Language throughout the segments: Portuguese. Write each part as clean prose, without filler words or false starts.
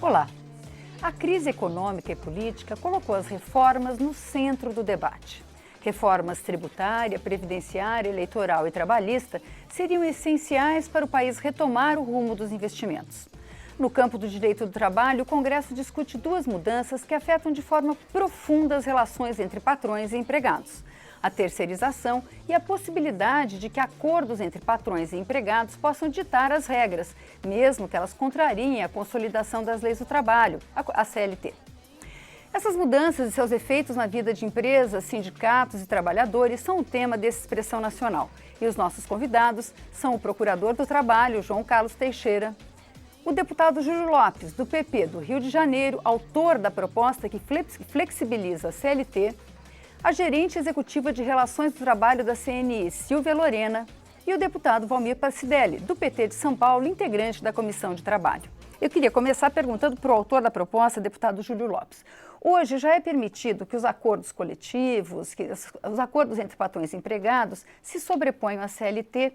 Olá! A crise econômica e política colocou as reformas no centro do debate. Reformas tributária, previdenciária, eleitoral e trabalhista seriam essenciais para o país retomar o rumo dos investimentos. No campo do direito do trabalho, o Congresso discute duas mudanças que afetam de forma profunda as relações entre patrões e empregados: a terceirização e a possibilidade de que acordos entre patrões e empregados possam ditar as regras, mesmo que elas contrariem a consolidação das leis do trabalho, a CLT. Essas mudanças e seus efeitos na vida de empresas, sindicatos e trabalhadores são o tema dessa expressão nacional. E os nossos convidados são o Procurador do Trabalho, João Carlos Teixeira, o deputado Júlio Lopes, do PP do Rio de Janeiro, autor da proposta que flexibiliza a CLT, a gerente executiva de Relações do Trabalho da CNI, Silvia Lorena, e o deputado Valmir Pacidelli, do PT de São Paulo, integrante da Comissão de Trabalho. Eu queria começar perguntando para o autor da proposta, deputado Júlio Lopes. Hoje já é permitido que os acordos coletivos, que os acordos entre patrões e empregados se sobreponham à CLT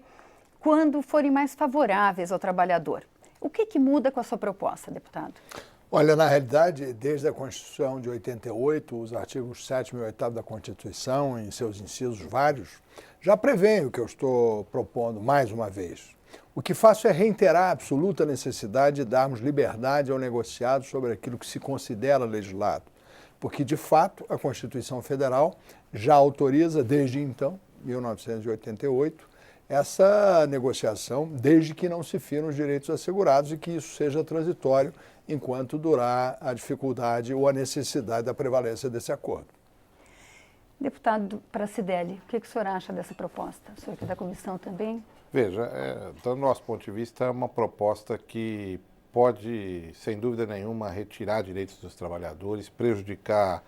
quando forem mais favoráveis ao trabalhador. O que muda com a sua proposta, deputado? Olha, na realidade, desde a Constituição de 88, os artigos 7º e 8º da Constituição, em seus incisos vários, já prevêem o que eu estou propondo mais uma vez. O que faço é reiterar a absoluta necessidade de darmos liberdade ao negociado sobre aquilo que se considera legislado, porque, de fato, a Constituição Federal já autoriza, desde então, 1988, essa negociação, desde que não se firam os direitos assegurados e que isso seja transitório enquanto durar a dificuldade ou a necessidade da prevalência desse acordo. Deputado Pacidelli, o que o senhor acha dessa proposta? O senhor que é da comissão também? Veja, do nosso ponto de vista, é uma proposta que pode, sem dúvida nenhuma, retirar direitos dos trabalhadores, prejudicar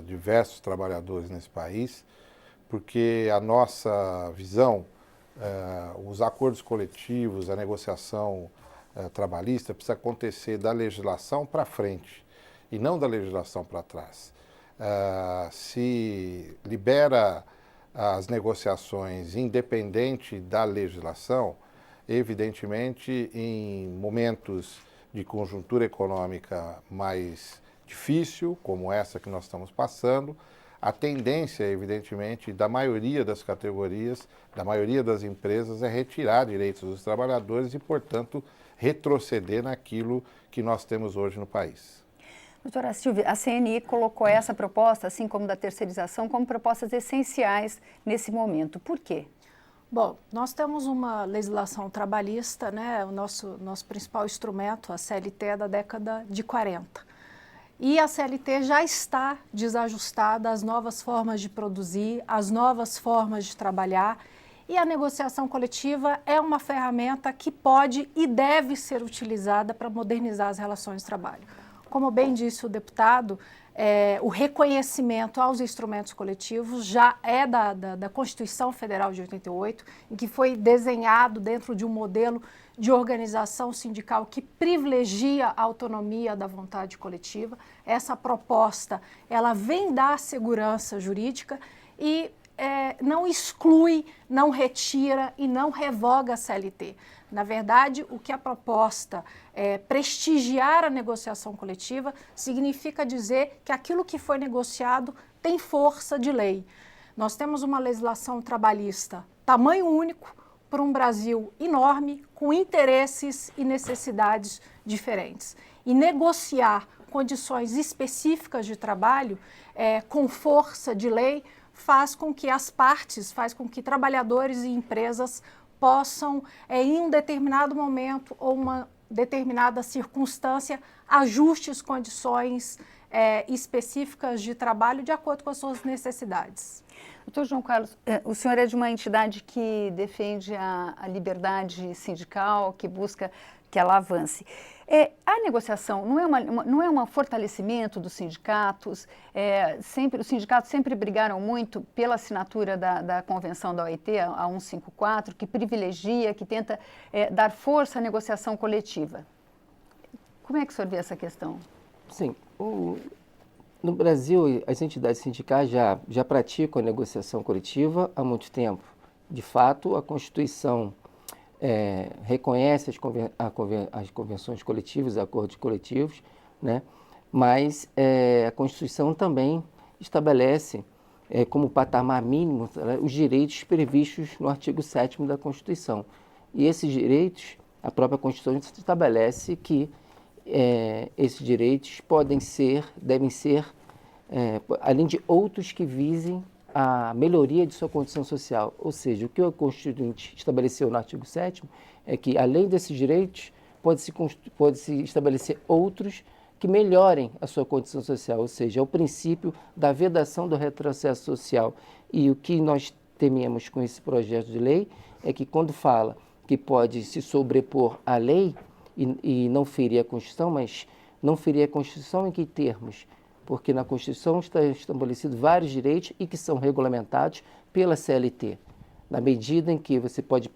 diversos trabalhadores nesse país, porque a nossa visão, os acordos coletivos, a negociação trabalhista precisa acontecer da legislação para frente e não da legislação para trás. Se libera as negociações independente da legislação, evidentemente, em momentos de conjuntura econômica mais difícil, como essa que nós estamos passando, a tendência, evidentemente, da maioria das categorias, da maioria das empresas, é retirar direitos dos trabalhadores e, portanto, retroceder naquilo que nós temos hoje no país. Doutora Silvia, a CNI colocou essa proposta, assim como da terceirização, como propostas essenciais nesse momento. Por quê? Bom, nós temos uma legislação trabalhista, né? O nosso principal instrumento, a CLT, é da década de 40. E a CLT já está desajustada às novas formas de produzir, às novas formas de trabalhar, e a negociação coletiva é uma ferramenta que pode e deve ser utilizada para modernizar as relações de trabalho. Como bem disse o deputado, o reconhecimento aos instrumentos coletivos já é da Constituição Federal de 88, em que foi desenhado dentro de um modelo de organização sindical que privilegia a autonomia da vontade coletiva. Essa proposta, ela vem dar segurança jurídica e não exclui, não retira e não revoga a CLT. Na verdade, o que a proposta prestigiar a negociação coletiva significa dizer que aquilo que foi negociado tem força de lei. Nós temos uma legislação trabalhista tamanho único para um Brasil enorme, com interesses e necessidades diferentes. E negociar condições específicas de trabalho com força de lei faz com que as partes, faz com que trabalhadores e empresas possam, em um determinado momento ou uma determinada circunstância, ajuste as condições específicas de trabalho de acordo com as suas necessidades. Doutor João Carlos, o senhor é de uma entidade que defende a liberdade sindical, que busca que ela avance. A negociação não é um fortalecimento dos sindicatos? Os sindicatos sempre brigaram muito pela assinatura da Convenção da OIT, a 154, que privilegia, que tenta dar força à negociação coletiva. Como é que o senhor vê essa questão? Sim, no Brasil, as entidades sindicais já praticam a negociação coletiva há muito tempo. De fato, a Constituição reconhece as convenções coletivas, os acordos coletivos, né? Mas a Constituição também estabelece como patamar mínimo os direitos previstos no artigo 7º da Constituição. E esses direitos, a própria Constituição estabelece que esses direitos devem ser, além de outros que visem a melhoria de sua condição social. Ou seja, o que o Constituinte estabeleceu no artigo 7º é que, além desses direitos, pode-se estabelecer outros que melhorem a sua condição social, ou seja, é o princípio da vedação do retrocesso social. E o que nós tememos com esse projeto de lei é que, quando fala que pode se sobrepor à lei e não ferir a Constituição, mas não ferir a Constituição em que termos? Porque na Constituição está estabelecido vários direitos e que são regulamentados pela CLT, na medida em que você pode,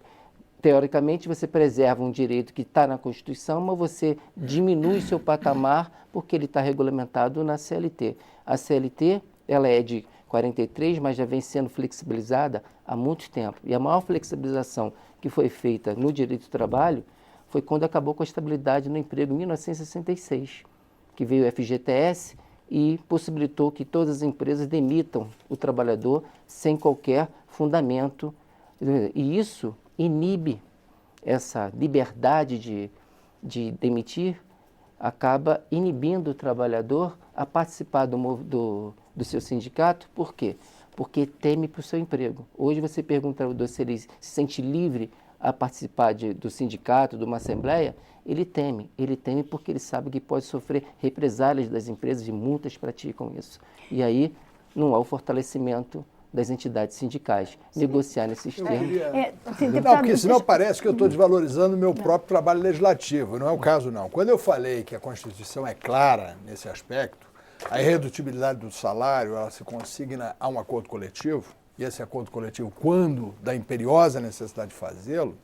teoricamente, você preserva um direito que está na Constituição, mas você diminui seu patamar porque ele está regulamentado na CLT. A CLT, ela é de 43, mas já vem sendo flexibilizada há muito tempo. E a maior flexibilização que foi feita no direito do trabalho foi quando acabou com a estabilidade no emprego em 1966, que veio o FGTS e possibilitou que todas as empresas demitam o trabalhador sem qualquer fundamento. E isso inibe essa liberdade de demitir, acaba inibindo o trabalhador a participar do seu sindicato. Por quê? Porque teme para o seu emprego. Hoje você pergunta ao trabalhador se ele se sente livre a participar do sindicato, de uma assembleia. Ele teme porque ele sabe que pode sofrer represálias das empresas e multas praticam isso. E aí não há o fortalecimento das entidades sindicais, negociar nesses termos. Não, porque senão parece que eu estou desvalorizando o meu próprio trabalho legislativo. Não é o caso, não. Quando eu falei que a Constituição é clara nesse aspecto, a irredutibilidade do salário ela se consigna a um acordo coletivo, e esse acordo coletivo, quando da imperiosa necessidade de fazê-lo,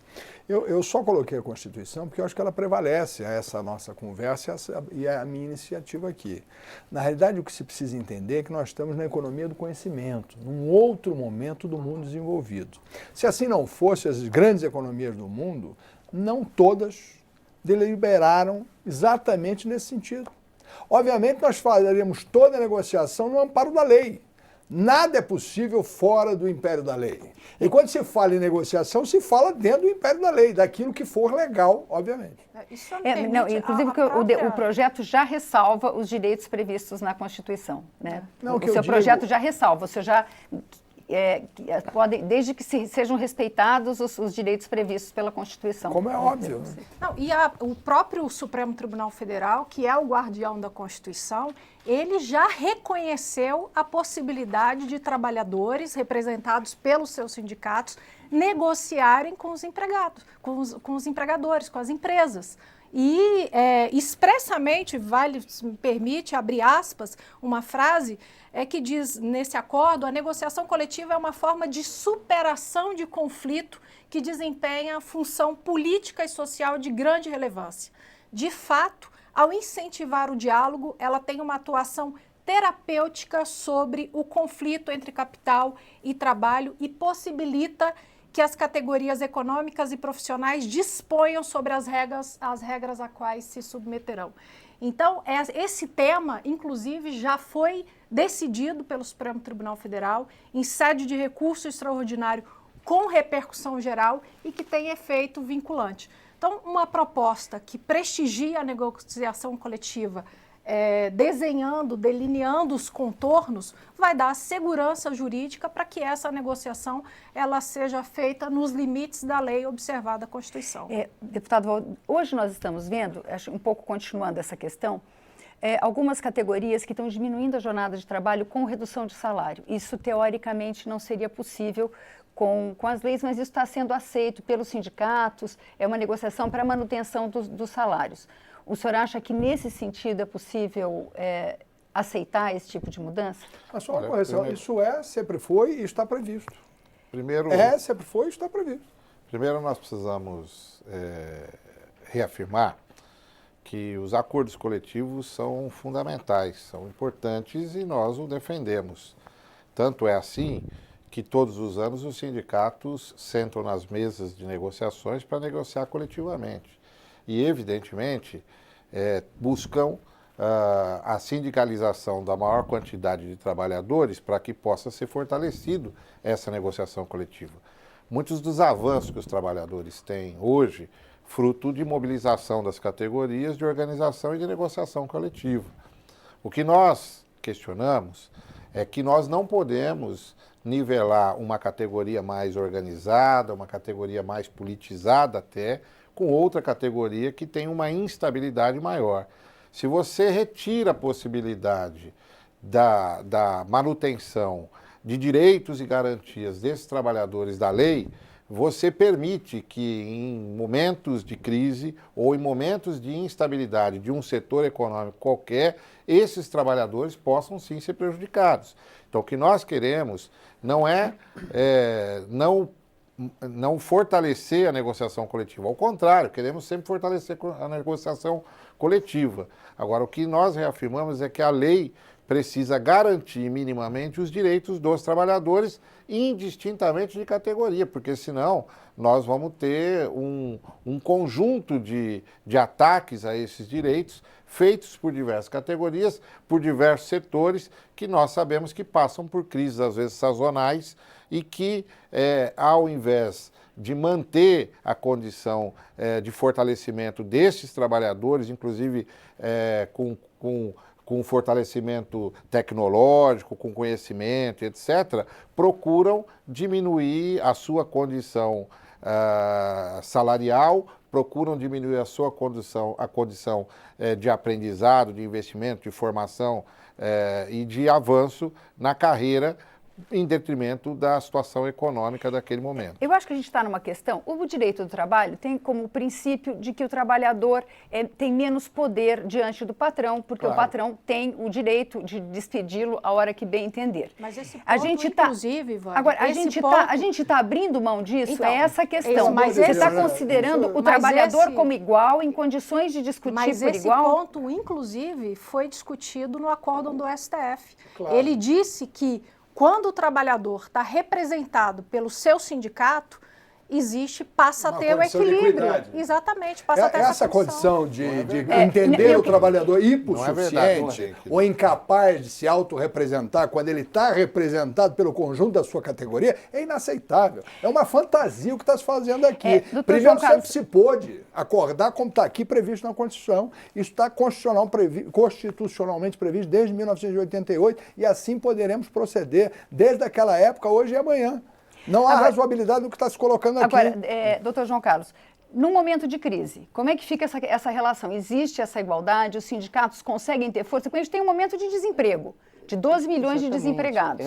eu só coloquei a Constituição porque eu acho que ela prevalece a essa nossa conversa e a minha iniciativa aqui. Na realidade, o que se precisa entender é que nós estamos na economia do conhecimento, num outro momento do mundo desenvolvido. Se assim não fosse, as grandes economias do mundo, não todas deliberaram exatamente nesse sentido. Obviamente, nós faríamos toda a negociação no amparo da lei. Nada é possível fora do império da lei. E quando se fala em negociação, se fala dentro do império da lei, daquilo que for legal, obviamente. Isso inclusive, o projeto já ressalva os direitos previstos na Constituição. Né? Não, o seu projeto já ressalva, você já... desde que sejam respeitados os direitos previstos pela Constituição. Como é óbvio. Não, e o próprio Supremo Tribunal Federal, que é o guardião da Constituição, ele já reconheceu a possibilidade de trabalhadores representados pelos seus sindicatos negociarem com os empregados, com os empregadores, com as empresas. E expressamente, me permite abrir aspas, uma frase que diz nesse acordo: a negociação coletiva é uma forma de superação de conflito que desempenha função política e social de grande relevância. De fato, ao incentivar o diálogo, ela tem uma atuação terapêutica sobre o conflito entre capital e trabalho e possibilita que as categorias econômicas e profissionais disponham sobre as regras a quais se submeterão. Então, esse tema, inclusive, já foi decidido pelo Supremo Tribunal Federal em sede de recurso extraordinário com repercussão geral e que tem efeito vinculante. Então, uma proposta que prestigia a negociação coletiva, desenhando, delineando os contornos, vai dar segurança jurídica para que essa negociação ela seja feita nos limites da lei observada a Constituição. Deputado, hoje nós estamos vendo, acho, um pouco continuando essa questão, algumas categorias que estão diminuindo a jornada de trabalho com redução de salário. Isso, teoricamente, não seria possível com as leis, mas isso está sendo aceito pelos sindicatos, é uma negociação para a manutenção dos salários. O senhor acha que, nesse sentido, é possível aceitar esse tipo de mudança? Mas só uma correção, isso sempre foi e está previsto. Primeiro, sempre foi e está previsto. Primeiro, nós precisamos reafirmar que os acordos coletivos são fundamentais, são importantes e nós o defendemos. Tanto é assim que todos os anos os sindicatos sentam nas mesas de negociações para negociar coletivamente. E, evidentemente, buscam a sindicalização da maior quantidade de trabalhadores para que possa ser fortalecido essa negociação coletiva. Muitos dos avanços que os trabalhadores têm hoje, fruto de mobilização das categorias de organização e de negociação coletiva. O que nós questionamos é que nós não podemos nivelar uma categoria mais organizada, uma categoria mais politizada até, com outra categoria que tem uma instabilidade maior. Se você retira a possibilidade da manutenção de direitos e garantias desses trabalhadores da lei, você permite que em momentos de crise ou em momentos de instabilidade de um setor econômico qualquer, esses trabalhadores possam sim ser prejudicados. Então, o que nós queremos não é não fortalecer a negociação coletiva. Ao contrário, queremos sempre fortalecer a negociação coletiva. Agora, o que nós reafirmamos é que a lei precisa garantir minimamente os direitos dos trabalhadores, indistintamente de categoria, porque senão nós vamos ter um conjunto de ataques a esses direitos feitos por diversas categorias, por diversos setores, que nós sabemos que passam por crises, às vezes sazonais, e que, ao invés de manter a condição de fortalecimento desses trabalhadores, inclusive com fortalecimento tecnológico, com conhecimento, etc., procuram diminuir a sua condição salarial, procuram diminuir a sua condição, de aprendizado, de investimento, de formação e de avanço na carreira, em detrimento da situação econômica daquele momento. Eu acho que a gente está numa questão, o direito do trabalho tem como princípio de que o trabalhador tem menos poder diante do patrão, porque claro, o patrão tem o direito de despedi-lo a hora que bem entender. Mas esse ponto, inclusive, Vânia, agora, a gente está abrindo mão disso, então, é essa a questão. Mas você está considerando o trabalhador como igual, em condições de discutir por igual? Mas esse ponto, inclusive, foi discutido no acórdão do STF. Claro. Ele disse que quando o trabalhador está representado pelo seu sindicato, passa a ter o equilíbrio. Exatamente, passa a ter essa condição de entender o trabalhador hipossuficiente ou incapaz de se autorrepresentar quando ele está representado pelo conjunto da sua categoria é inaceitável. É uma fantasia o que está se fazendo aqui. Primeiro, sempre se pôde acordar como está aqui previsto na Constituição. Isso está constitucionalmente previsto desde 1988 e assim poderemos proceder desde aquela época, hoje e amanhã. Não há razoabilidade no que está se colocando aqui. Agora, doutor João Carlos, num momento de crise, como é que fica essa relação? Existe essa igualdade? Os sindicatos conseguem ter força? Porque a gente tem um momento de desemprego, de 12 milhões de desempregados.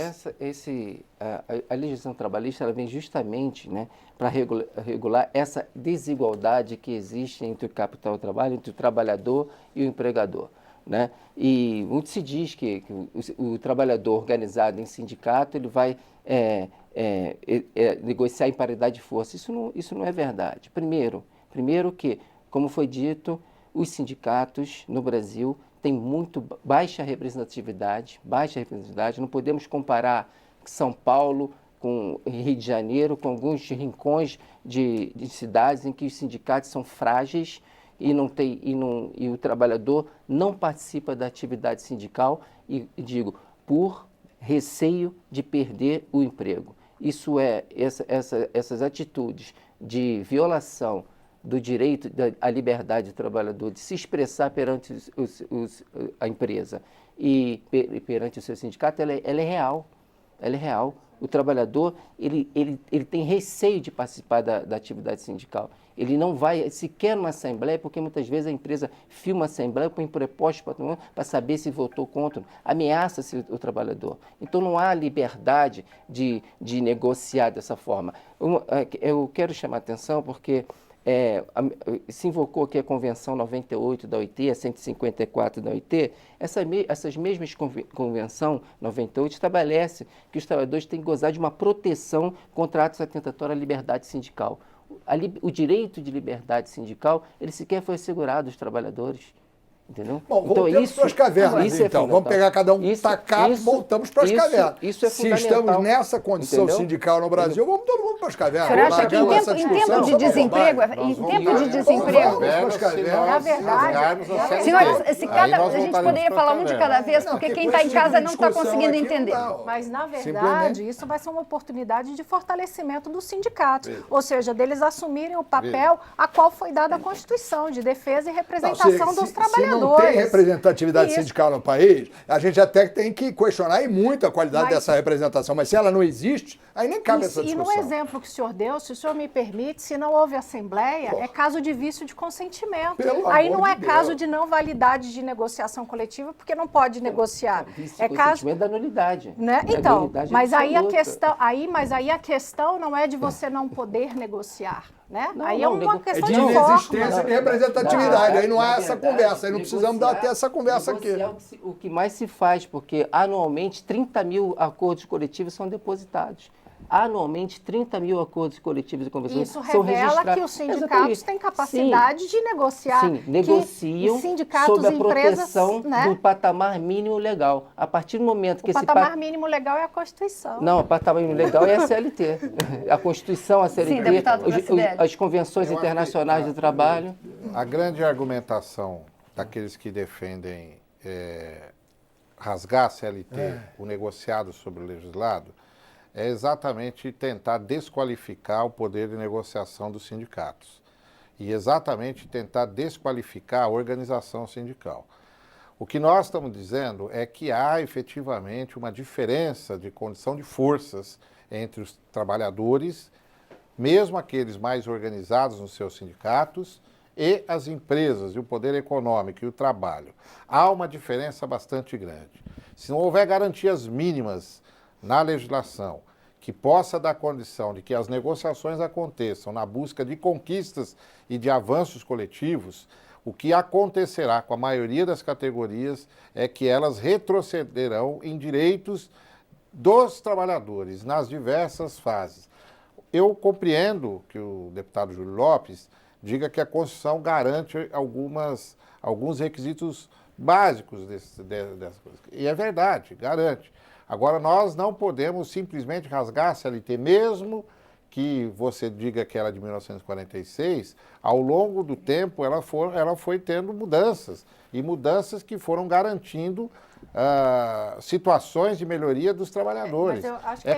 A legislação trabalhista ela vem justamente, né, para regular essa desigualdade que existe entre o capital e o trabalho, entre o trabalhador e o empregador. Né? E muito se diz que o trabalhador organizado em sindicato ele vai negociar em paridade de força. Isso não é verdade. Primeiro que, como foi dito, os sindicatos no Brasil têm muito baixa representatividade. Não podemos comparar São Paulo com Rio de Janeiro, com alguns rincões de cidades em que os sindicatos são frágeis e o trabalhador não participa da atividade sindical por receio de perder o emprego. Isso essas atitudes de violação do direito à liberdade do trabalhador de se expressar perante a empresa e perante o seu sindicato, ela é real. Ela é real. O trabalhador ele tem receio de participar da atividade sindical. Ele não vai sequer numa assembleia, porque muitas vezes a empresa filma a assembleia, põe prepostos para saber se votou contra, ameaça-se o trabalhador. Então não há liberdade de negociar dessa forma. Eu quero chamar a atenção porque se invocou aqui a Convenção 98 da OIT, a 154 da OIT, essas mesmas Convenção 98 estabelece que os trabalhadores têm que gozar de uma proteção contra atos atentatórios à liberdade sindical. O direito de liberdade sindical, ele sequer foi assegurado aos trabalhadores. Entendeu? Bom, voltamos para as cavernas, então. Vamos pegar cada um tacapo, voltamos para as cavernas. Isso é Se estamos nessa condição sindical no Brasil, vamos todo mundo para as cavernas. O senhor acha que em tempo de desemprego, na verdade, senhor, a gente poderia falar um de cada vez, porque quem está em casa não está conseguindo entender. Mas, na verdade, isso vai ser uma oportunidade de fortalecimento dos sindicatos, ou seja, deles assumirem o papel a qual foi dada a Constituição, de defesa e representação dos trabalhadores. Se não tem representatividade sindical no país, a gente até tem que questionar e muito a qualidade dessa representação, mas se ela não existe, aí nem cabe essa discussão. E no exemplo que o senhor deu, se o senhor me permite, se não houve assembleia, é caso de vício de consentimento. Aí não é caso de não validade de negociação coletiva, porque não pode negociar. É caso da nulidade. Né? Então, mas aí a questão não é de você não poder negociar. Né? Aí é uma questão de inexistência de representatividade. Aí não há essa conversa, aí não precisamos ter essa conversa aqui. O que mais se faz, porque anualmente 30 mil acordos coletivos são depositados. Anualmente, 30 mil acordos coletivos e convenções são registrados. Isso revela que os sindicatos têm capacidade de negociar. Sim, negociam sob a proteção do patamar mínimo legal. A partir do momento que o patamar mínimo legal é a Constituição. Não, o patamar mínimo legal é a CLT. A Constituição, a CLT, as convenções internacionais do trabalho. A grande argumentação daqueles que defendem rasgar a CLT, o negociado sobre o legislado, é exatamente tentar desqualificar o poder de negociação dos sindicatos e exatamente tentar desqualificar a organização sindical. O que nós estamos dizendo é que há efetivamente uma diferença de condição de forças entre os trabalhadores, mesmo aqueles mais organizados nos seus sindicatos, e as empresas, e o poder econômico e o trabalho. Há uma diferença bastante grande. Se não houver garantias mínimas na legislação, que possa dar condição de que as negociações aconteçam na busca de conquistas e de avanços coletivos, o que acontecerá com a maioria das categorias é que elas retrocederão em direitos dos trabalhadores nas diversas fases. Eu compreendo que o deputado Júlio Lopes diga que a Constituição garante alguns requisitos básicos dessas coisas. E é verdade, garante. Agora, nós não podemos simplesmente rasgar a CLT, mesmo que você diga que ela é de 1946, ao longo do tempo ela foi tendo mudanças, e mudanças que foram garantindo situações de melhoria dos trabalhadores.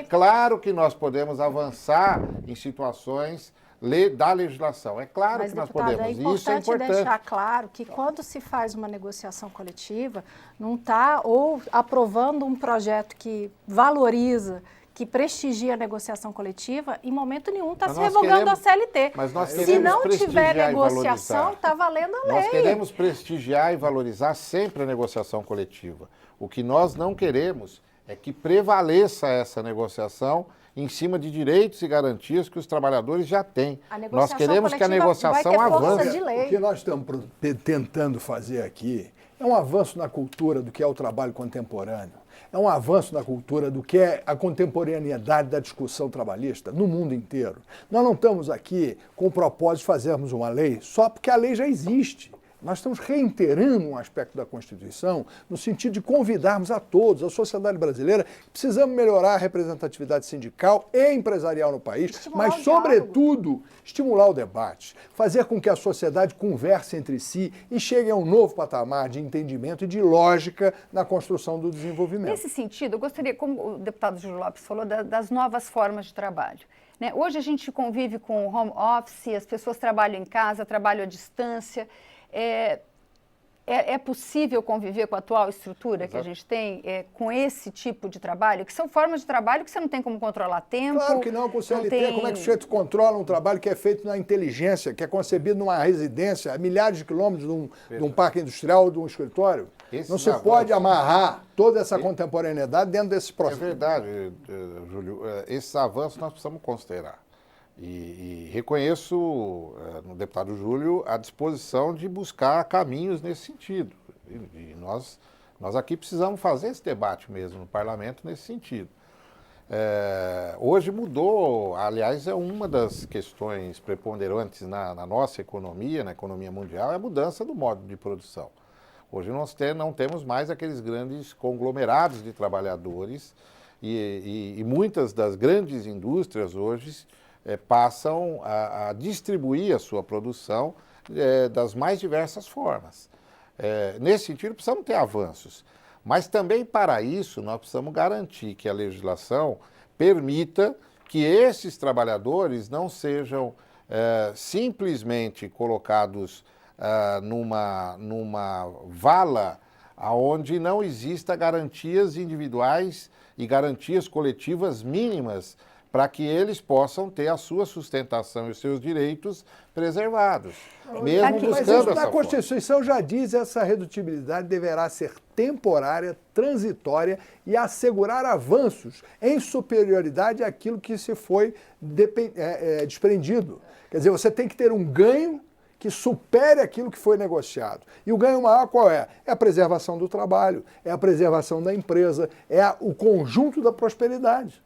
Claro que nós podemos avançar em situações da legislação. É claro que nós podemos. Isso é importante deixar claro que quando se faz uma negociação coletiva, não está ou aprovando um projeto que valoriza, que prestigia a negociação coletiva, em momento nenhum está se revogando a CLT. Mas nós se não tiver negociação, está valendo a lei. Nós queremos prestigiar e valorizar sempre a negociação coletiva. O que nós não queremos é que prevaleça essa negociação em cima de direitos e garantias que os trabalhadores já têm. Nós queremos que a negociação avance. O que nós estamos tentando fazer aqui é um avanço na cultura do que é o trabalho contemporâneo. É um avanço na cultura do que é a contemporaneidade da discussão trabalhista no mundo inteiro. Nós não estamos aqui com o propósito de fazermos uma lei só porque a lei já existe. Nós estamos reiterando um aspecto da Constituição no sentido de convidarmos a todos, a sociedade brasileira, precisamos melhorar a representatividade sindical e empresarial no país, mas, sobretudo, estimular o debate, fazer com que a sociedade converse entre si e chegue a um novo patamar de entendimento e de lógica na construção do desenvolvimento. Nesse sentido, eu gostaria, como o deputado Júlio Lopes falou, das novas formas de trabalho. Né? Hoje a gente convive com home office, as pessoas trabalham em casa, trabalham à distância. É possível conviver com a atual estrutura que a gente tem, com esse tipo de trabalho, que são formas de trabalho que você não tem como controlar tempo? Claro que não, com o CLT, como é que o sujeito controla um trabalho que é feito na inteligência, que é concebido numa residência a milhares de quilômetros de um parque industrial ou de um escritório? Não se pode amarrar toda essa contemporaneidade dentro desse processo. É verdade, Júlio, esses avanços nós precisamos considerar. E reconheço no deputado Júlio a disposição de buscar caminhos nesse sentido. E nós aqui precisamos fazer esse debate mesmo no parlamento nesse sentido. Hoje mudou, aliás, é uma das questões preponderantes na nossa economia, na economia mundial, é a mudança do modo de produção. Hoje nós não temos mais aqueles grandes conglomerados de trabalhadores e muitas das grandes indústrias hoje passam a distribuir a sua produção das mais diversas formas. Nesse sentido, precisamos ter avanços. Mas também para isso nós precisamos garantir que a legislação permita que esses trabalhadores não sejam simplesmente colocados numa vala onde não exista garantias individuais e garantias coletivas mínimas para que eles possam ter a sua sustentação e os seus direitos preservados, mesmo Mas buscando isso essa na forma. Constituição já diz essa redutibilidade deverá ser temporária, transitória e assegurar avanços em superioridade àquilo que se foi desprendido. Quer dizer, você tem que ter um ganho que supere aquilo que foi negociado. E o ganho maior qual é? É a preservação do trabalho, é a preservação da empresa, é o conjunto da prosperidade.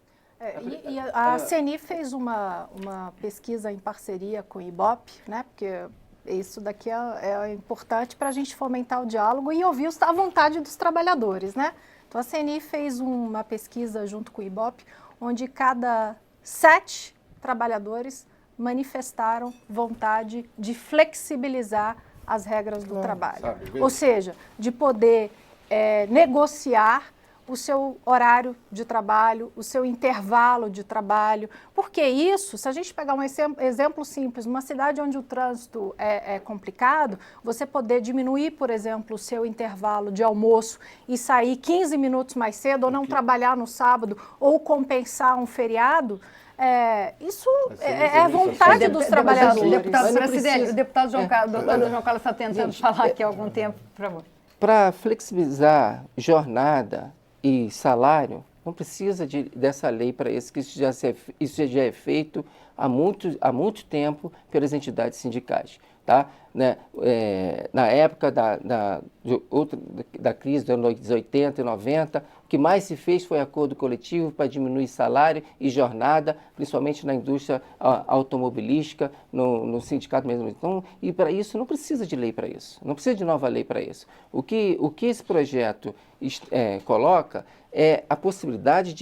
E a CNI fez uma pesquisa em parceria com o IBOP, né? Porque isso daqui é importante para a gente fomentar o diálogo e ouvir a vontade dos trabalhadores, né? Então a CNI fez uma pesquisa junto com o IBOP, onde cada 7 trabalhadores manifestaram vontade de flexibilizar as regras do trabalho. Ou seja, de poder negociar o seu horário de trabalho, o seu intervalo de trabalho. Porque isso, se a gente pegar um exemplo simples, numa cidade onde o trânsito é complicado, você poder diminuir, por exemplo, o seu intervalo de almoço e sair 15 minutos mais cedo, ou não trabalhar no sábado, ou compensar um feriado, isso é vontade dos trabalhadores. Deputado presidente, o deputado João Carlos está tentando falar aqui há algum tempo, por favor. Para flexibilizar jornada e salário, não precisa dessa lei para isso, que isso já é feito há muito tempo pelas entidades sindicais. Tá? Né? Na época da crise dos anos 80 e 90, o que mais se fez foi acordo coletivo para diminuir salário e jornada, principalmente na indústria automobilística, no sindicato mesmo. Então, e para isso não precisa de lei para isso, não precisa de nova lei para isso. O que esse projeto coloca é a possibilidade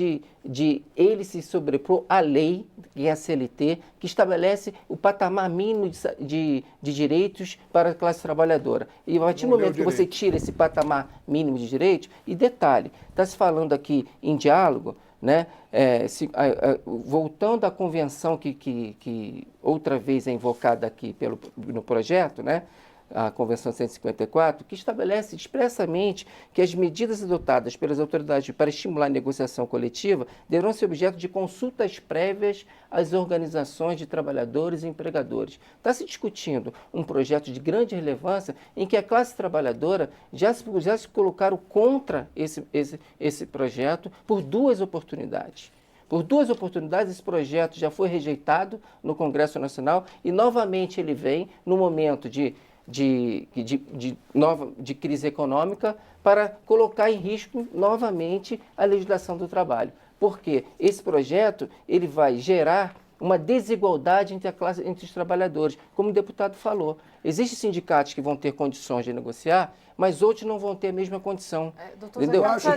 de ele se sobrepor à lei, que é a CLT, que estabelece o patamar mínimo de direitos para a classe trabalhadora. E a partir do momento que você tira esse patamar mínimo de direitos, e detalhe, está se falando aqui em diálogo, né? Voltando à convenção que outra vez é invocada aqui no projeto, né? A Convenção 154, que estabelece expressamente que as medidas adotadas pelas autoridades para estimular a negociação coletiva deverão ser objeto de consultas prévias às organizações de trabalhadores e empregadores. Está se discutindo um projeto de grande relevância em que a classe trabalhadora já se colocaram contra esse projeto por 2 oportunidades. Por 2 oportunidades, esse projeto já foi rejeitado no Congresso Nacional e, novamente, ele vem no momento de crise econômica para colocar em risco novamente a legislação do trabalho. Porque esse projeto ele vai gerar uma desigualdade entre os trabalhadores, como o deputado falou. Existem sindicatos que vão ter condições de negociar, mas outros não vão ter a mesma condição. Entendeu? Eu acho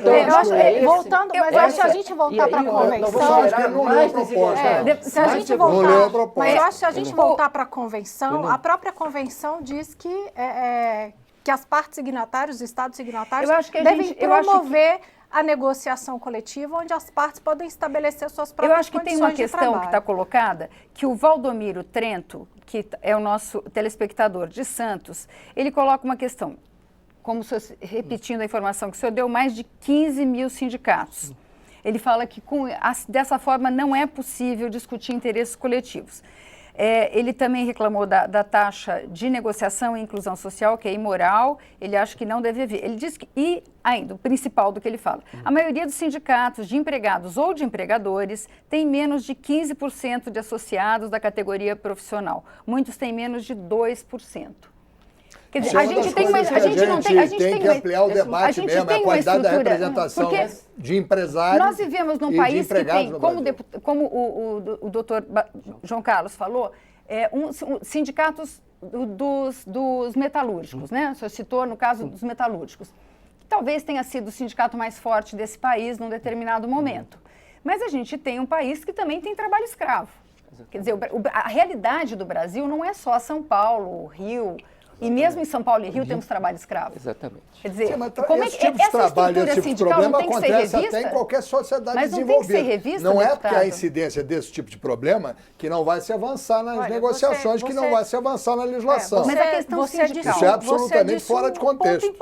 que a gente voltar para a convenção... Se a gente voltar... Mas eu acho que se a gente voltar para a convenção, a própria convenção diz que as partes signatárias, os estados signatários, devem promover a negociação coletiva, onde as partes podem estabelecer suas próprias condições de trabalho. Eu acho que tem uma questão que está colocada, que o Valdomiro Trento, que é o nosso telespectador de Santos, ele coloca uma questão, como repetindo a informação que o senhor deu, mais de 15 mil sindicatos. Ele fala que dessa forma não é possível discutir interesses coletivos. Ele também reclamou da taxa de negociação e inclusão social, que é imoral, ele acha que não deve haver. Ele diz que, e ainda, o principal do que ele fala, a maioria dos sindicatos de empregados ou de empregadores tem menos de 15% de associados da categoria profissional. Muitos têm menos de 2%. Quer dizer, a gente tem que ampliar o debate mesmo, a qualidade da representação de empresários. Nós vivemos num país que tem, como o doutor João Carlos falou, sindicatos dos metalúrgicos, né? O senhor citou no caso dos metalúrgicos, que talvez tenha sido o sindicato mais forte desse país num determinado momento. Mas a gente tem um país que também tem trabalho escravo. Quer dizer, a realidade do Brasil não é só São Paulo, Rio, e mesmo em São Paulo e Rio temos trabalho escravo. Exatamente. Quer dizer, como esse tipo de trabalho, esse tipo de problema acontece até em qualquer sociedade desenvolvida. Mas não tem que ser revista, não é deputado? porque há incidência desse tipo de problema que não vai se avançar nas negociações, que não vai se avançar na legislação. Mas a questão sindical, isso é absolutamente fora de contexto.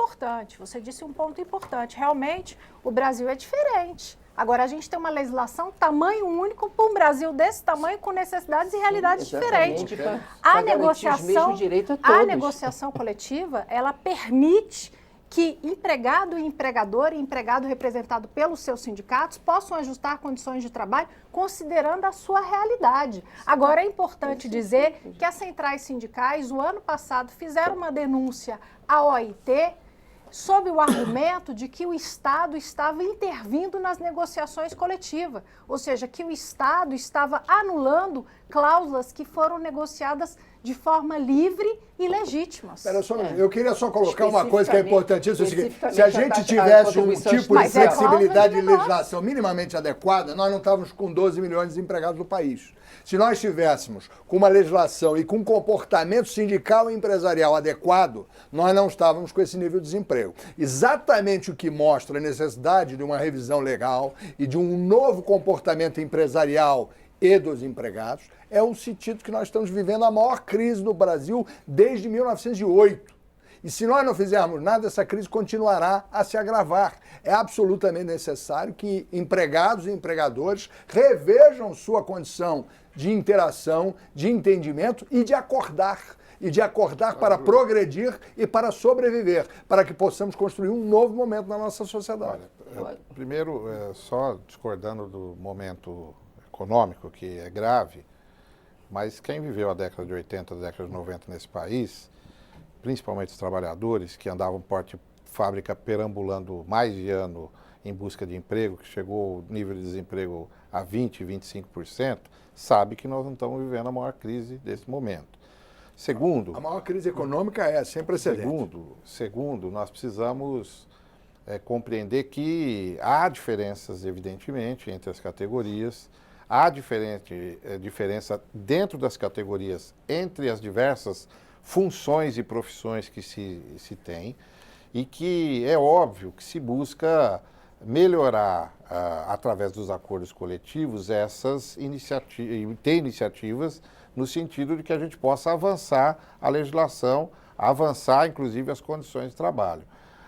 Você disse um ponto importante. Realmente, o Brasil é diferente. Agora, a gente tem uma legislação tamanho único para um Brasil desse tamanho, com necessidades e realidades diferentes. A negociação coletiva, ela permite que empregado e empregado representado pelos seus sindicatos possam ajustar condições de trabalho considerando a sua realidade. Agora, é importante dizer que as centrais sindicais, o ano passado, fizeram uma denúncia à OIT sob o argumento de que o Estado estava intervindo nas negociações coletivas, ou seja, que o Estado estava anulando cláusulas que foram negociadas de forma livre e legítima. Eu queria só colocar uma coisa que é importantíssima. Se a gente tivesse um tipo de flexibilidade de legislação minimamente adequada, nós não estávamos com 12 milhões de desempregados no país. Se nós estivéssemos com uma legislação e com um comportamento sindical e empresarial adequado, nós não estávamos com esse nível de desemprego. Exatamente o que mostra a necessidade de uma revisão legal e de um novo comportamento empresarial e dos empregados é o sentido que nós estamos vivendo a maior crise no Brasil desde 1908. E se nós não fizermos nada, essa crise continuará a se agravar. É absolutamente necessário que empregados e empregadores revejam sua condição de interação, de entendimento e de acordar. E de acordar para progredir e para sobreviver, para que possamos construir um novo momento na nossa sociedade. Primeiro, só discordando do momento econômico, que é grave, mas quem viveu a década de 80, a década de 90 nesse país, principalmente os trabalhadores que andavam porte fábrica perambulando mais de ano em busca de emprego, que chegou o nível de desemprego a 20%, 25%, sabe que nós não estamos vivendo a maior crise desse momento. Segundo... A maior crise econômica é sem precedentes. Segundo, nós precisamos compreender que há diferenças, evidentemente, entre as categorias, há diferença dentro das categorias entre as diversas funções e profissões que se tem e que é óbvio que se busca melhorar, através dos acordos coletivos, essas iniciativas no sentido de que a gente possa avançar a legislação, avançar, inclusive, as condições de trabalho.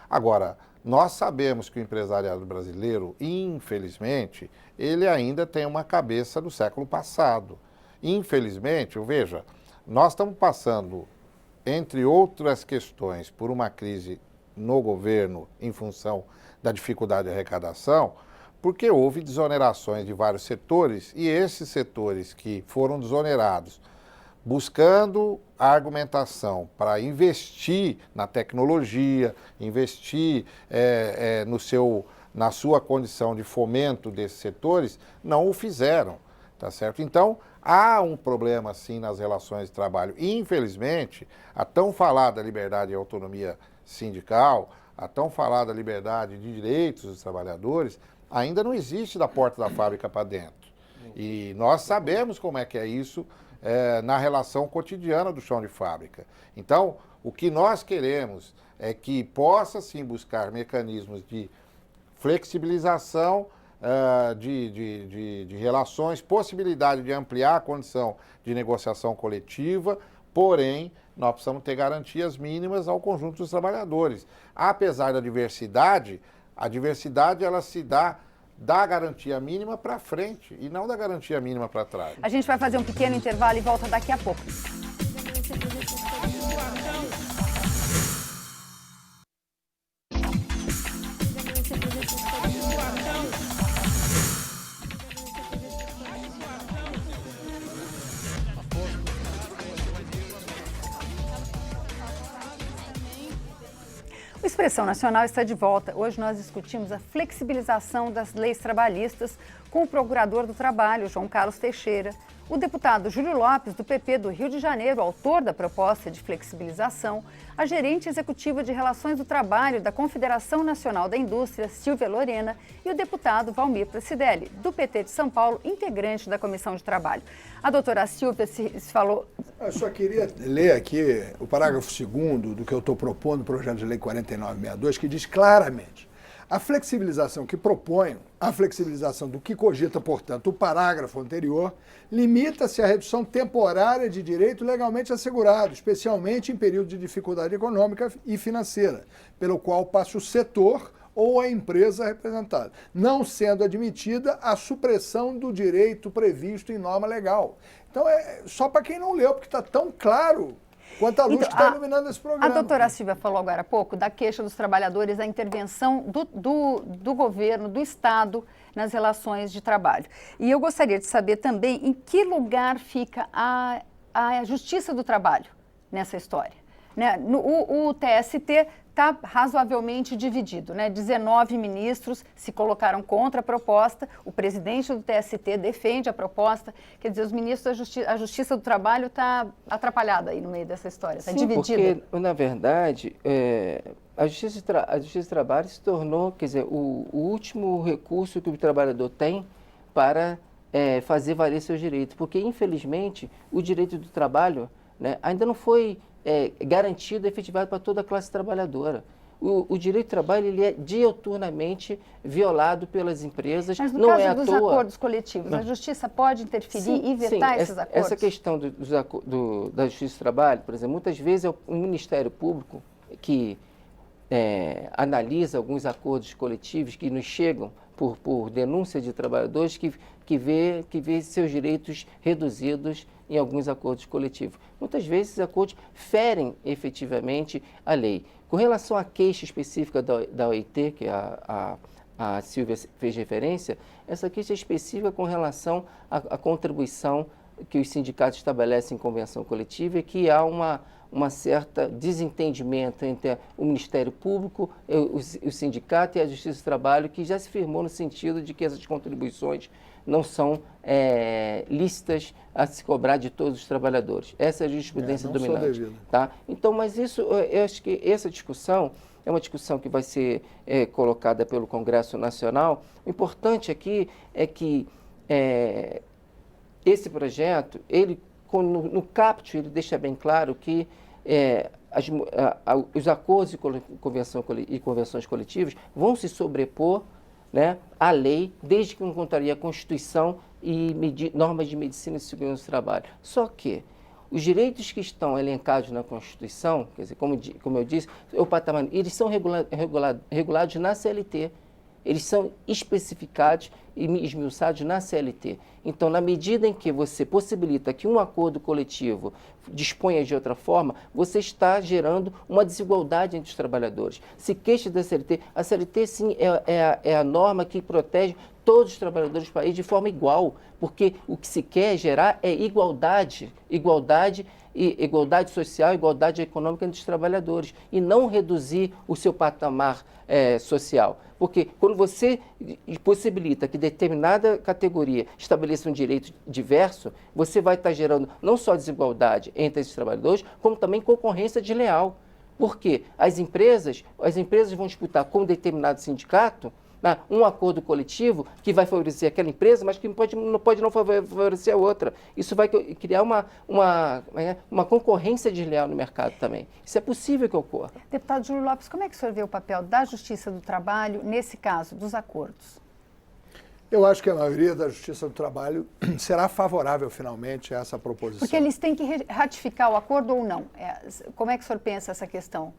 Agora, nós sabemos que o empresariado brasileiro, infelizmente, ele ainda tem uma cabeça do século passado. Infelizmente, veja, nós estamos passando, entre outras questões, por uma crise no governo em função da dificuldade de arrecadação, porque houve desonerações de vários setores e esses setores que foram desonerados, buscando a argumentação para investir na tecnologia, investir na sua condição de fomento desses setores, não o fizeram, tá certo? Então, há um problema, sim, nas relações de trabalho. E, infelizmente, a tão falada liberdade e autonomia sindical, a tão falada liberdade de direitos dos trabalhadores, ainda não existe da porta da fábrica para dentro. E nós sabemos como é que é isso na relação cotidiana do chão de fábrica. Então, o que nós queremos é que possa, sim, buscar mecanismos de flexibilização de relações, possibilidade de ampliar a condição de negociação coletiva, porém, nós precisamos ter garantias mínimas ao conjunto dos trabalhadores. Apesar da diversidade, a diversidade ela se dá da garantia mínima para frente e não da garantia mínima para trás. A gente vai fazer um pequeno intervalo e volta daqui a pouco. O Expressão Nacional está de volta. Hoje nós discutimos a flexibilização das leis trabalhistas com o procurador do Trabalho, João Carlos Teixeira, o deputado Júlio Lopes, do PP do Rio de Janeiro, autor da proposta de flexibilização, a gerente executiva de Relações do Trabalho da Confederação Nacional da Indústria, Silvia Lorena, e o deputado Valmir Pracidelli, do PT de São Paulo, integrante da Comissão de Trabalho. A doutora Silvia se falou... Eu só queria ler aqui o parágrafo 2º do que eu estou propondo, o projeto de lei 4962, que diz claramente: a flexibilização que proponho, a flexibilização do que cogita, portanto, o parágrafo anterior, limita-se à redução temporária de direito legalmente assegurado, especialmente em período de dificuldade econômica e financeira, pelo qual passa o setor ou a empresa representada, não sendo admitida a supressão do direito previsto em norma legal. Então, é só para quem não leu, porque está tão claro quanto a luz que está iluminando esse programa. A doutora Silvia falou agora há pouco da queixa dos trabalhadores, da intervenção do governo, do Estado, nas relações de trabalho. E eu gostaria de saber também em que lugar fica a Justiça do Trabalho nessa história. Né? O TST está razoavelmente dividido, né? 19 ministros se colocaram contra a proposta, o presidente do TST defende a proposta, quer dizer, os ministros a Justiça do Trabalho está atrapalhada aí no meio dessa história, está dividida. Porque, na verdade, a Justiça do Trabalho se tornou, quer dizer, o último recurso que o trabalhador tem para fazer valer seus direitos, porque, infelizmente, o direito do trabalho, né, ainda não foi garantido e efetivado para toda a classe trabalhadora. O direito do trabalho ele é diuturnamente violado pelas empresas. Mas no caso dos acordos coletivos, a Justiça pode interferir e vetar esses acordos? Essa questão da Justiça do Trabalho, por exemplo, muitas vezes é o Ministério Público que analisa alguns acordos coletivos que nos chegam por denúncia de trabalhadores que vê seus direitos reduzidos em alguns acordos coletivos. Muitas vezes esses acordos ferem efetivamente a lei. Com relação à queixa específica da OIT, que a Silvia fez referência, essa queixa é específica com relação à contribuição que os sindicatos estabelecem em convenção coletiva e que há uma certa desentendimento entre o Ministério Público, o sindicato e a Justiça do Trabalho, que já se firmou no sentido de que essas contribuições não são lícitas a se cobrar de todos os trabalhadores. Essa é a jurisprudência dominante. Tá? Então, mas isso, eu acho que essa discussão é uma discussão que vai ser colocada pelo Congresso Nacional. O importante aqui é que esse projeto, ele, no caput, ele deixa bem claro que os acordos e convenções coletivas vão se sobrepor, né, à lei, desde que não contraria a Constituição e normas de medicina e segurança do trabalho. Só que os direitos que estão elencados na Constituição, quer dizer, como eu disse, eles são regulados na CLT. Eles são especificados e esmiuçados na CLT. Então, na medida em que você possibilita que um acordo coletivo disponha de outra forma, você está gerando uma desigualdade entre os trabalhadores. Se queixa da CLT, a CLT, sim, é a norma que protege todos os trabalhadores do país de forma igual, porque o que se quer gerar é igualdade social, igualdade econômica entre os trabalhadores, e não reduzir o seu patamar social. Porque quando você possibilita que determinada categoria estabeleça um direito diverso, você vai estar gerando não só desigualdade entre esses trabalhadores, como também concorrência desleal. Porque as empresas vão disputar com um determinado sindicato um acordo coletivo que vai favorecer aquela empresa, mas que não pode não favorecer a outra. Isso vai criar uma concorrência desleal no mercado também. Isso é possível que ocorra. Deputado Júlio Lopes, como é que o senhor vê o papel da Justiça do Trabalho nesse caso, dos acordos? Eu acho que a maioria da Justiça do Trabalho será favorável, finalmente, a essa proposição. Porque eles têm que ratificar o acordo ou não? Como é que o senhor pensa essa questão?